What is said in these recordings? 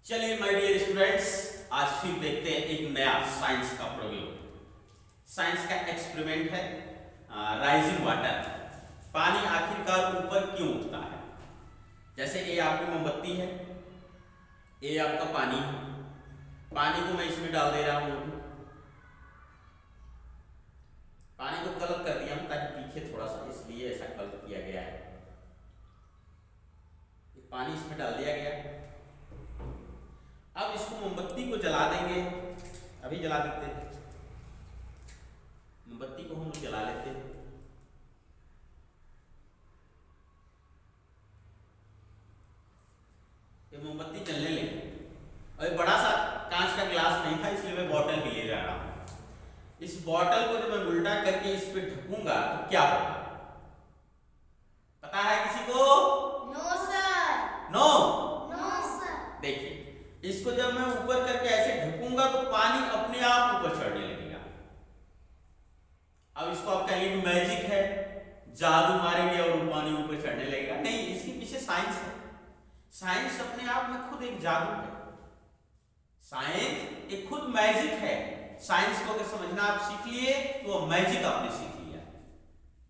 चलिए my dear students, आज फिर देखते हैं एक नया साइंस का प्रयोग। साइंस का एक्सपेरिमेंट है राइजिंग वाटर। पानी आखिरकार ऊपर क्यों उठता है? जैसे ये आपकी मोमबत्ती है, ये आपका पानी है। पानी को मैं इसमें डाल दे रहा हूं, पानी को कलर कर दिया हूं ताकि दिखे थोड़ा सा, इसलिए ऐसा कलर किया गया है। पानी इसमें डाल दिया गया। अब इसको मोमबत्ती को जला देंगे। अभी जला देते हैं, मोमबत्ती को हम लोग जला लेते हैं। ये मोमबत्ती जलने लगी। और बड़ा सा कांच का गिलास नहीं था, इसलिए मैं बॉटल भी ले जा रहा हूं। इस बॉटल को जब मैं उल्टा करके इस पे ढकूंगा तो क्या होगा? पता है किसी को? No sir. No sir. देखिए, इसको जब मैं ऊपर करके ऐसे ढकूंगा तो पानी अपने आप ऊपर चढ़ने लगेगा। अब इसको आप कहेंगे मैजिक है, जादू मारेंगे और पानी ऊपर चढ़ने लगेगा। नहीं, इसके पीछे साइंस है। साइंस अपने आप में खुद एक जादू है। साइंस एक खुद मैजिक है। साइंस को अगर समझना आप सीख लिए तो मैजिक आपने सीख लिया।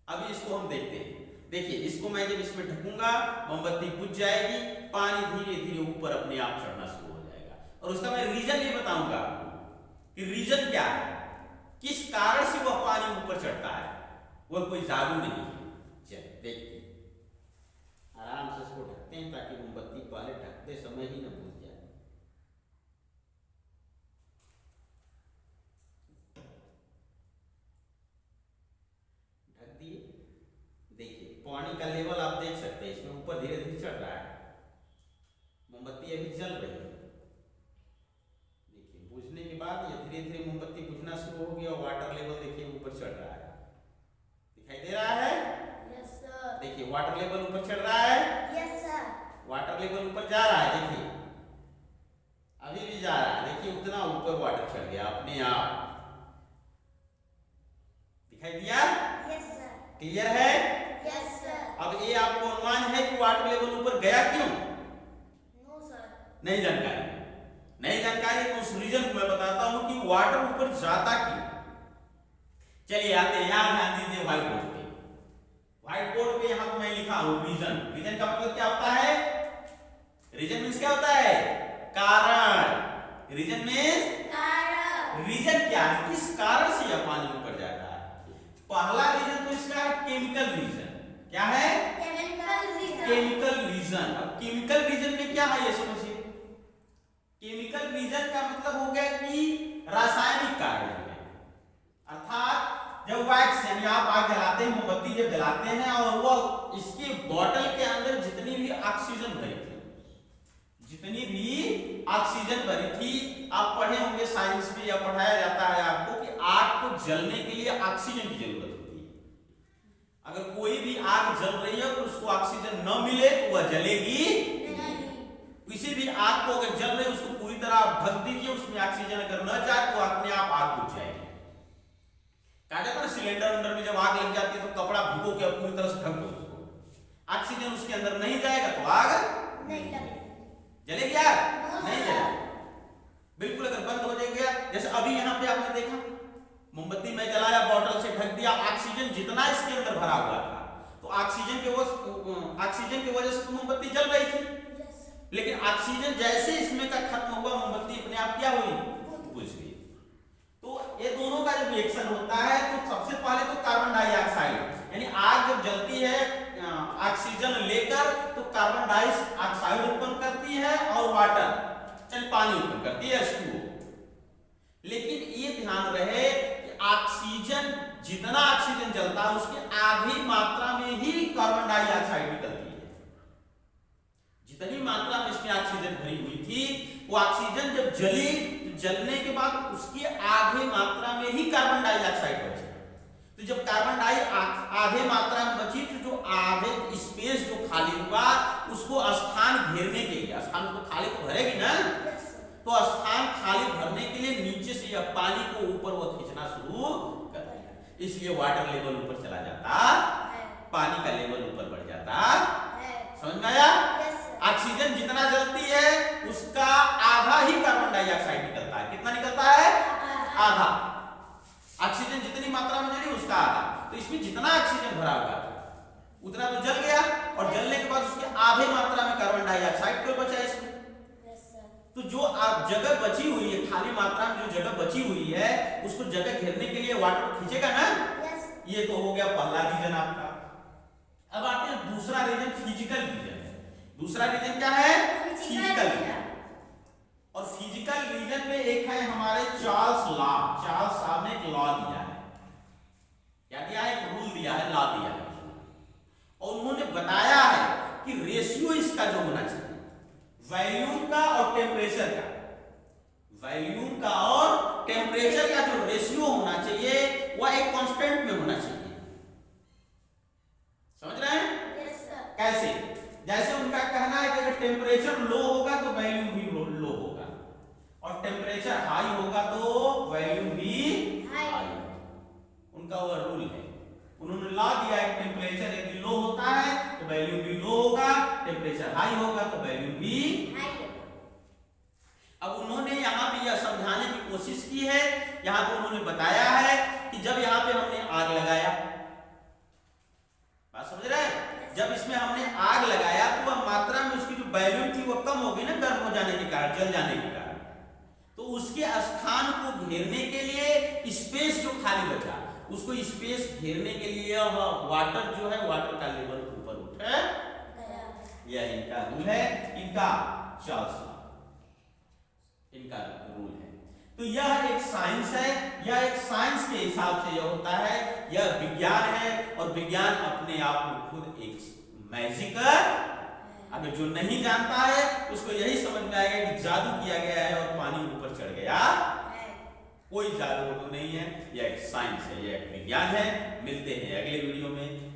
अभी इसको हम देखते हैं। देखिए, इसको मैं जब इसमें ढकूंगा, मोमबत्ती बुझ जाएगी, पानी धीरे धीरे ऊपर अपने आप चढ़ना शुरू हो जाएगा। और उसका मैं रीजन ये बताऊंगा कि रीजन क्या है, किस कारण से वह पानी ऊपर चढ़ता है। वह कोई जादू नहीं है। चलिए देखिए, आराम से इसको ढकते हैं ताकि मोमबत्ती पहले ढकते समय ही न बुझ जाए। ढक दिए। देखिए, पानी का लेवल आप देख सकते हैं, इसमें ऊपर धीरे धीरे चढ़ रहा है। मोमबत्ती अभी जल रही है। देखिए, बुझने के बाद ये धीरे धीरे मोमबत्ती बुझना शुरू हो गया और वाटर लेवल देखिए ऊपर चढ़ रहा है। दिखाई दे रहा है? Yes sir. देखिए, वाटर लेवल ऊपर चढ़ रहा है। Yes sir. वाटर लेवल ऊपर जा रहा है। देखिए, अभी भी जा रहा है। देखिए, उतना ऊपर वाटर चढ़ गया अपने आप। दिखाई दिया? Yes sir. क्लियर है? Yes sir. अब ये आपको अनुमान है कि वाटर लेवल ऊपर गया क्यों? No sir. नई जानकारी। नई जानकारी तो उस रीजन को मैं बताता हूं कि वाटर ऊपर जाता क्यों। चलिए आते हैं, यहां ध्यान दीजिए व्हाइट बोर्ड पे। व्हाइट बोर्ड पे यहां मैं लिखा हूं रीजन। रीजन का मतलब क्या होता है? रीजन मींस क्या होता है? कारण। रीजन मींस कारण। रीजन क्या है, किस कारण से यह पानी ऊपर जाता है? पहला रीजन तो इसका है केमिकल रीजन। क्या है? Chemical reason. Chemical reason. अब केमिकल रीजन में क्या है ये समझिए। केमिकल रीजन का मतलब हो गया कि रासायनिक कारण है। अर्थात जब वैक्स यानी आप आग जलाते हैं, मोमबत्ती जब जलाते हैं और वो इसके बॉटल के अंदर जितनी भी ऑक्सीजन भरी थी, आप पढ़े होंगे साइंस में या पढ़ाया जाता है आपको कि आग को जलने के लिए ऑक्सीजन की जरूरत होती है। अगर कोई भी आग जल रही है तो उसको ऑक्सीजन न मिले तो वह जलेगी नहीं। किसी भी आग को अगर जल रही है उसको पूरी तरह आप ढक दीजिए, उसमें ऑक्सीजन अगर न जाए तो अपने आप आग बुझ जाएगी। कहा जाता है सिलेंडर अंदर में जब आग लग जाती है तो कपड़ा भिगो के पूरी तरह से ढक दो उसको। ऑक्सीजन उसके अंदर नहीं जाएगा तो आग नहीं लगेगी। जलेगी आग? नहीं जलेगी। बिल्कुल अगर बंद हो जाएगा, जैसे अभी यहाँ पे आपने देखा मोमबत्ती में जलाया, बॉटल से ढक दिया, ऑक्सीजन जितना इसके अंदर भरा हुआ था तो ऑक्सीजन की वजह से तो मोमबत्ती जल रही थी। लेकिन ऑक्सीजन जैसे इसमें का खत्म हुआ, मोमबत्ती अपने आप क्या हुई? बुझ गई। तो ये दोनों का जब रिएक्शन होता है तो सबसे पहले तो कार्बन डाइऑक्साइड यानी आग जब जलती है ऑक्सीजन लेकर तो कार्बन डाइऑक्साइड उत्पन्न करती है और वाटर चल पानी उत्पन्न करती है H2O। लेकिन ये ध्यान रहे कि ऑक्सीजन जितना ऑक्सीजन जलता है उसके आधी मात्रा में ही कार्बन डाइऑक्साइड निकलती है। जितनी मात्रा में इसमें ऑक्सीजन भरी हुई थी वो ऑक्सीजन जब जली तो जलने के बाद उसकी आधे मात्रा में ही कार्बन डाइऑक्साइड बची। तो जब कार्बन डाइऑक्साइड आधे मात्रा में बची तो जो आधे स्पेस जो खाली हुआ उसको स्थान घेरने के लिए, स्थान को खाली तो भरेगी ना, तो स्थान खाली भरने के लिए नीचे से यह पानी को ऊपर वो खींचना शुरू कर दिया। इसलिए वाटर लेवल ऊपर चला जाता, पानी का लेवल ऊपर बढ़ जाता। समझ में आया? ऑक्सीजन जितना जलती है उसका आधा ही कार्बन डाइऑक्साइड निकलता है। कितना निकलता है? आधा। ऑक्सीजन जितनी मात्रा में जली उसका आधा। तो इसमें जितना ऑक्सीजन भरा हुआ था उतना तो जल गया, और जलने के बाद उसके आधे मात्रा में कार्बन डाइऑक्साइड क्यों बचा इसमें? तो जो आप जगह बची हुई है, खाली मात्रा में जो जगह बची हुई है उसको जगह घेरने के लिए वाटर खींचेगा ना। ये तो हो गया पहला रीजन आपका। अब आते हैं दूसरा रीजन, फिजिकल रीजन। दूसरा रीजन क्या है? Physical reason. और फिजिकल रीजन में एक है हमारे चार्ल्स लॉ। चार्ल्स साहब ने एक लॉ दिया है। क्या दिया है? एक रूल दिया है, लॉ दिया है। और उन्होंने बताया है कि रेशियो इसका जो होना चाहिए वॉल्यूम का और टेम्परेचर का, वॉल्यूम का और टेम्परेचर का जो रेशियो होना चाहिए वह एक कांस्टेंट में होना चाहिए। समझ रहे हैं? कैसे? जैसे उनका कहना है कि अगर टेम्परेचर लो होगा तो वॉल्यूम भी लो होगा, और टेम्परेचर हाई होगा तो वॉल्यूम भी हाई होगा। उनका वह रूल है। उन्होंने लॉ दिया है टेम्परेचर यदि लो होता है तो वॉल्यूम भी लो होगा, टेम्परेचर हाई होगा तो वॉल्यूम भी हाई होगा। अब उन्होंने यहाँ पे यह समझाने की कोशिश की है, यहाँ पे उन्होंने बताया है कि जब यहाँ पे हमने आग लगाया, बात समझ रहे हैं? जब इसमें हमने आग लगाया तो वह मात्रा में उसकी जो वॉल्यूम थी वो कम हो गई ना, गर्म हो जाने के कारण, जल जाने के कारण। तो उसके स्थान को घेरने के लिए स्पेस जो खाली बचा उसको स्पेस घेरने के लिए वाटर जो है, वाटर का लेवल ऊपर उठे, यह इनका रूल है, इनका चार्ल्स लॉ, इनका रूल है। तो यह एक साइंस है, यह एक साइंस के हिसाब से यह होता है, यह विज्ञान है। और विज्ञान अपने आप में खुद एक मैजिक है। अगर जो नहीं जानता है उसको यही समझ में आएगा कि जादू किया गया है और पानी ऊपर चढ़ गया। कोई जादू तो नहीं है, यह एक साइंस है, यह एक विज्ञान है। मिलते हैं अगले वीडियो में।